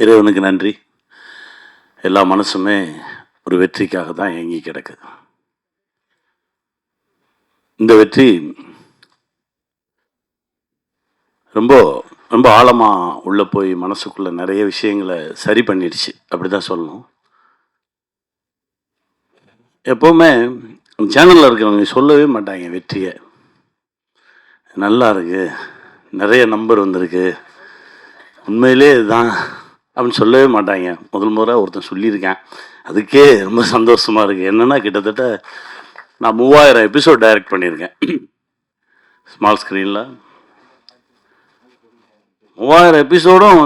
இறைவனுக்கு நன்றி. எல்லா மனசுமே ஒரு வெற்றிக்காக தான் ஏங்கி கிடக்குது. இந்த வெற்றி ரொம்ப ரொம்ப ஆழமாக உள்ளே போய் மனசுக்குள்ளே நிறைய விஷயங்களை சரி பண்ணிடுச்சு, அப்படி தான் சொல்லணும். எப்போவுமே சேனலில் இருக்கிறவங்க சொல்லவே மாட்டாங்க வெற்றியை. நல்லா இருக்கு, நிறைய நம்பர் வந்திருக்கு, உண்மையிலே இதுதான் அப்படின்னு சொல்லவே மாட்டாங்க. முதல் முறை ஒருத்தன் சொல்லியிருக்கேன், அதுக்கே ரொம்ப சந்தோஷமாக இருக்குது. என்னென்னா கிட்டத்தட்ட நான் 3000 எபிசோட் டைரக்ட் பண்ணியிருக்கேன் ஸ்மால் ஸ்க்ரீனில். 3000 எபிசோடும்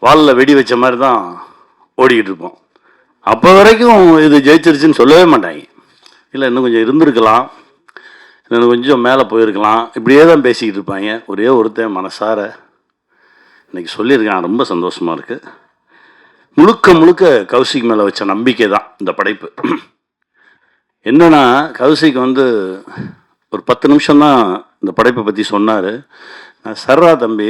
வாலில் வெடி வச்ச மாதிரி தான் ஓடிக்கிட்டு இருப்போம். அப்போ வரைக்கும் இது ஜெயிச்சிருச்சுன்னு சொல்லவே மாட்டாங்க. இல்லை இன்னும் கொஞ்சம் இருந்திருக்கலாம், இன்னும் கொஞ்சம் மேலே போயிருக்கலாம், இப்படியே தான் பேசிக்கிட்டு இருப்பாங்க. ஒரே ஒருத்தன் மனசார இன்றைக்கி சொல்லியிருக்கான், ரொம்ப சந்தோஷமாக இருக்குது. முழுக்க முழுக்க கௌசிக் மேலே வச்ச நம்பிக்கை தான் இந்த படைப்பு. என்னென்னா கௌசிக் ஒரு 10 நிமிஷம்தான் இந்த படைப்பை பற்றி சொன்னார். சர்ரா தம்பி,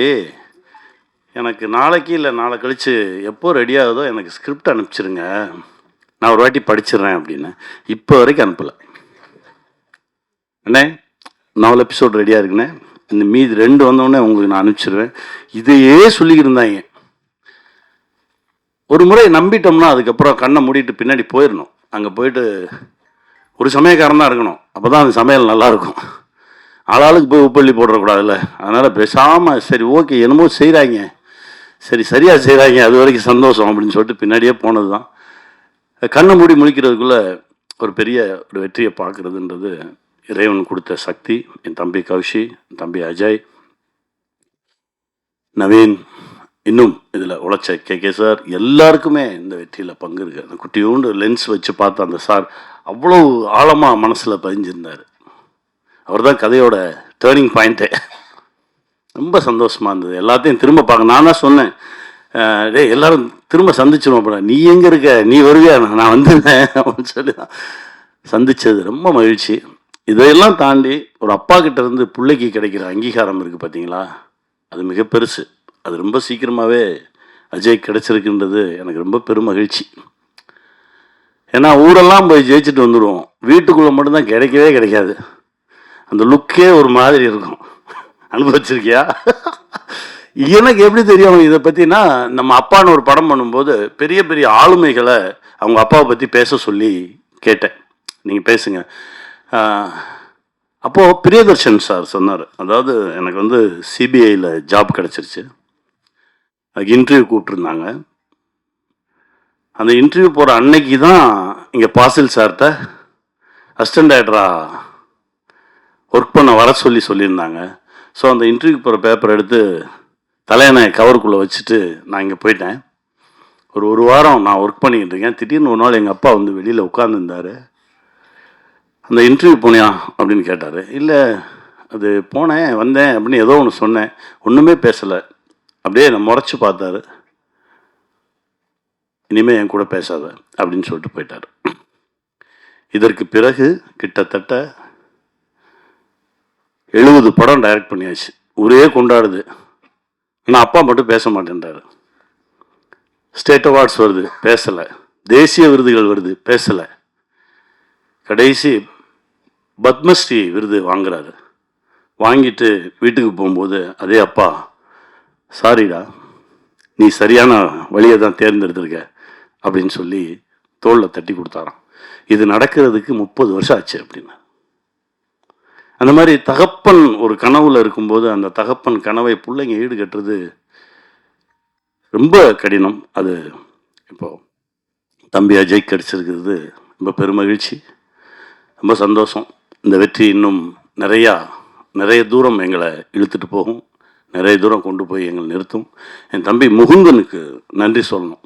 எனக்கு நாளைக்கு இல்லை நாளை கழித்து எப்போ ரெடி ஆகுதோ எனக்கு ஸ்கிரிப்ட் அனுப்பிச்சிருங்க, நான் ஒரு வாட்டி படிச்சிடுறேன் அப்படின்னு. இப்போ வரைக்கும் அனுப்பலை. அண்ணே 4 எபிசோட் ரெடியாக இருக்குண்ணே, இந்த மீதி 2 வந்தோடனே உங்களுக்கு நான் அனுப்பிச்சிடுவேன். இதையே சொல்லிக்கிட்டு இருந்தாங்க. ஒரு முறை நம்பிட்டோம்னா அதுக்கப்புறம் கண்ணை மூடிட்டு பின்னாடி போயிடணும். அங்கே போயிட்டு ஒரு சமயக்காரன் தான் இருக்கணும், அப்போ தான் அந்த சமையல் நல்லாயிருக்கும். ஆளாளுக்கு போய் உப்பள்ளி போடக்கூடாதுல்ல. அதனால் பேசாமல் சரி ஓகே என்னமோ செய்கிறாங்க, சரி சரியாக செய்கிறாங்க, அது வரைக்கும் சந்தோஷம் அப்படின்னு சொல்லிட்டு பின்னாடியே போனது தான். கண்ணை மூடி முழிக்கிறதுக்குள்ளே ஒரு பெரிய ஒரு வெற்றியை பார்க்குறதுன்றது இறைவன் கொடுத்த சக்தி. என் தம்பி கௌஷி, என் தம்பி அஜய், நவீன், இன்னும் இதில் உழைச்ச கே சார், எல்லாருக்குமே இந்த வெற்றியில் பங்கு இருக்குது. அந்த குட்டியோண்டு லென்ஸ் வச்சு பார்த்து அந்த சார் அவ்வளோ ஆழமாக மனசில் பதிஞ்சிருந்தார். அவர் தான் கதையோட டேர்னிங் பாயிண்ட்டே. ரொம்ப சந்தோஷமாக இருந்தது. எல்லாத்தையும் திரும்ப பார்க்க நான் தான் சொன்னேன், டே எல்லோரும் திரும்ப சந்திச்சிருவோம். அப்புறம் நீ எங்கே இருக்க, நீ வருவியா, நான் வந்துடுறேன் அப்படின்னு சொல்லி தான் சந்தித்தது. ரொம்ப மகிழ்ச்சி. இதையெல்லாம் தாண்டி ஒரு அப்பா கிட்டேருந்து பிள்ளைக்கு கிடைக்கிற அங்கீகாரம் இருக்குது பார்த்தீங்களா, அது மிக பெருசு. அது ரொம்ப சீக்கிரமாகவே அஜய் கிடச்சிருக்குன்றது எனக்கு ரொம்ப பெரும் மகிழ்ச்சி. ஏன்னா ஊரெல்லாம் போய் ஜெயிச்சுட்டு வந்துடுவோம், வீட்டுக்குள்ளே மட்டும்தான் கிடைக்கவே கிடைக்காது. அந்த லுக்கே ஒரு மாதிரி இருக்கும். அனுபவிச்சிருக்கியா? எனக்கு எப்படி தெரியும் இதை பற்றினா, நம்ம அப்பான்னு ஒரு படம் பண்ணும்போது பெரிய பெரிய ஆளுமைகளை அவங்க அப்பாவை பற்றி பேச சொல்லி கேட்டேன், நீங்கள் பேசுங்க. அப்போது பிரியதர்ஷன் சார் சொன்னார், அதாவது எனக்கு சிபிஐயில் ஜாப் கிடச்சிருச்சு, அதுக்கு இன்டர்வியூ கூப்பிட்ருந்தாங்க. அந்த இன்டர்வியூ போகிற அன்னைக்கு தான் இங்கே பாசில் சார்கிட்ட அசிஸ்டன்ட் டைரக்டராக ஒர்க் பண்ண வர சொல்லியிருந்தாங்க. ஸோ அந்த இன்டர்வியூ போகிற பேப்பர் எடுத்து தலையணை கவருக்குள்ளே வச்சுட்டு நான் இங்கே போயிட்டேன். ஒரு வாரம் நான் ஒர்க் பண்ணிக்கிட்டு இருக்கேன். திடீர்னு ஒரு நாள் எங்கள் அப்பா வெளியில் உட்காந்துருந்தார். அந்த இன்டர்வியூ போனியா அப்படின்னு கேட்டார். இல்லை அது போனேன் வந்தேன் அப்படின்னு ஏதோ ஒன்று சொன்னேன், ஒன்றுமே பேசலை. அப்படியே நான் முறைச்சி பார்த்தாரு. இனிமேல் என் கூட பேசாத அப்படின்னு சொல்லிட்டு போயிட்டார். இதற்கு பிறகு கிட்டத்தட்ட 70 படம் டைரக்ட் பண்ணியாச்சு. ஊரே கொண்டாடுது. ஆனால் அப்பா மட்டும் பேச மாட்டேன்றாரு. ஸ்டேட் அவார்ட்ஸ் வருது, பேசலை. தேசிய விருதுகள் வருது, பேசலை. கடைசி பத்மஸ்ரீ விருது வாங்குறாரு. வாங்கிட்டு வீட்டுக்கு போகும்போது அதே அப்பா, சாரிடா நீ சரியான வழியை தான் தேர்ந்தெடுத்திருக்க அப்படின்னு சொல்லி தோளில் தட்டி கொடுத்தாராம். இது நடக்கிறதுக்கு 30 வருஷம் ஆச்சு அப்படின்னு. அந்த மாதிரி தகப்பன் ஒரு கனவுல இருக்கும்போது அந்த தகப்பன் கனவை பிள்ளைங்க ஈடுகட்டுறது ரொம்ப கடினம். அது இப்போது தம்பி அஜய் கிடைச்சிருக்கிறது ரொம்ப பெருமகிழ்ச்சி, ரொம்ப சந்தோஷம். இந்த வெற்றி இன்னும் நிறைய தூரம் எங்களை இழுத்துட்டு போகும், நிறைய தூரம் கொண்டு போய் எங்களை நிறுத்தும். என் தம்பி முகுந்தனுக்கு நன்றி சொல்லணும்.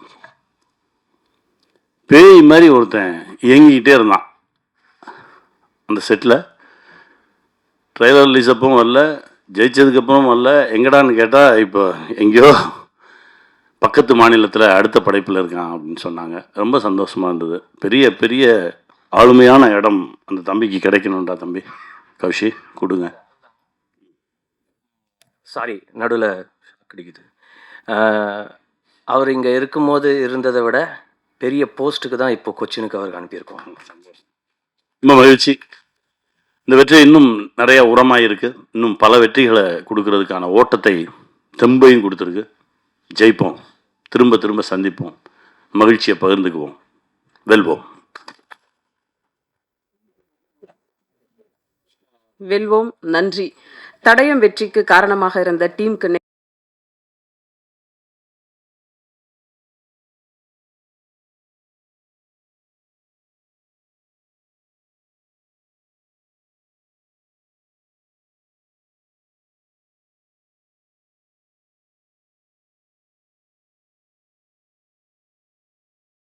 பேய் மாதிரி ஒருத்தன் இயங்கிக்கிட்டே இருந்தான் அந்த செட்டில். ட்ரெய்லர் ரிலீஸ் அப்பவும் வரல, ஜெயிச்சதுக்கப்புறம் வரல. எங்கடான்னு கேட்டால் இப்போ எங்கேயோ பக்கத்து மாநிலத்தில் அடுத்த படைப்பில் இருக்கான் அப்படின்னு சொன்னாங்க. ரொம்ப சந்தோஷமாக இருந்தது. பெரிய பெரிய ஆளுமையான இடம் அந்த தம்பிக்கு கிடைக்கணும்டா. தம்பி கௌஷி கொடுங்க. சாரி நடுவில் கிடைக்குது. அவர் இங்கே இருக்கும்போது இருந்ததை விட பெரிய போஸ்ட்டுக்கு தான் இப்போ கொச்சினுக்கு அவருக்கு அனுப்பியிருக்கோம். ரொம்ப மகிழ்ச்சி. இந்த வெற்றி இன்னும் நிறைய உரமாக இருக்கு. இன்னும் பல வெற்றிகளை கொடுக்கறதுக்கான ஓட்டத்தை தெம்பையும் கொடுத்துருக்கு. ஜெயிப்போம், திரும்ப திரும்ப சந்திப்போம், மகிழ்ச்சியை பகிர்ந்துக்குவோம், வெல்வோம். வெல்வோம். நன்றி. தடயம் வெற்றிக்கு காரணமாக இருந்த டீமுக்கு